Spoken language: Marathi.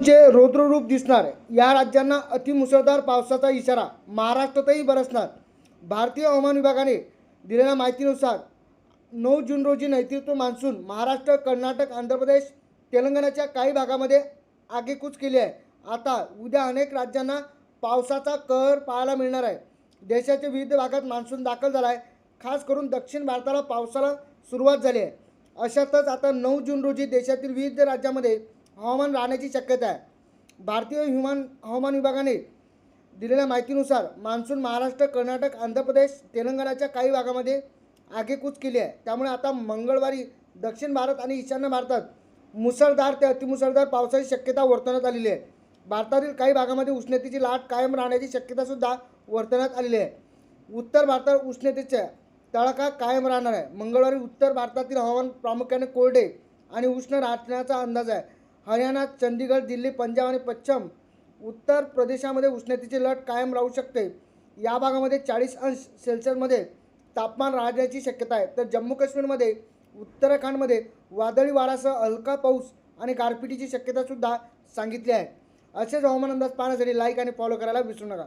चे रौद्ररूप दिसणार. या राज्यांना अतिमुसळधार पावसाचा इशारा महाराष्ट्रातही बरसणार. भारतीय हवामान विभागाने दिलेल्या माहितीनुसार 9 जून रोजी नैऋत्य मान्सून महाराष्ट्र, कर्नाटक, आंध्र प्रदेश, तेलंगणाच्या काही भागामध्ये आगेकूच केली आहे. आता उद्या अनेक राज्यांना पावसाचा कहर पाहायला मिळणार आहे. देशाच्या विविध भागात मान्सून दाखल झाला आहे. खास करून दक्षिण भारताला पावसाला सुरुवात झाली आहे. अशातच आता 9 जून रोजी देशातील विविध राज्यामध्ये हवामान राहण्याची शक्यता आहे. भारतीय हवामान विभागाने दिलेल्या माहितीनुसार मान्सून महाराष्ट्र, कर्नाटक, आंध्र प्रदेश, तेलंगणाच्या काही भागामध्ये आगेकूच केली आहे. त्यामुळे आता मंगळवारी दक्षिण भारत आणि ईशान्य भारतात मुसळधार ते अतिमुसळधार पावसाची शक्यता वर्तवण्यात आलेली आहे. भारतातील काही भागामध्ये उष्णतेची लाट कायम राहण्याची शक्यतासुद्धा वर्तवण्यात आलेली आहे. उत्तर भारतात उष्णतेचा तडाखा कायम राहणार आहे. मंगळवारी उत्तर भारतातील हवामान प्रामुख्याने कोरडे आणि उष्ण राहण्याचा अंदाज आहे. हरियाणा, चंदीगड, दिल्ली, पंजाब आणि पश्चिम उत्तर प्रदेशामध्ये उष्णतेची लाट कायम राहू शकते. या भागामध्ये 40 अंश सेल्सिअसमध्ये तापमान राहण्याची शक्यता आहे. तर जम्मू काश्मीरमध्ये, उत्तराखंडमध्ये वादळी वाऱ्यासह हलका पाऊस आणि गारपिटीची शक्यतासुद्धा सांगितली आहे. असेच हवामान अंदाज पाहण्यासाठी लाईक आणि फॉलो करायला विसरू नका.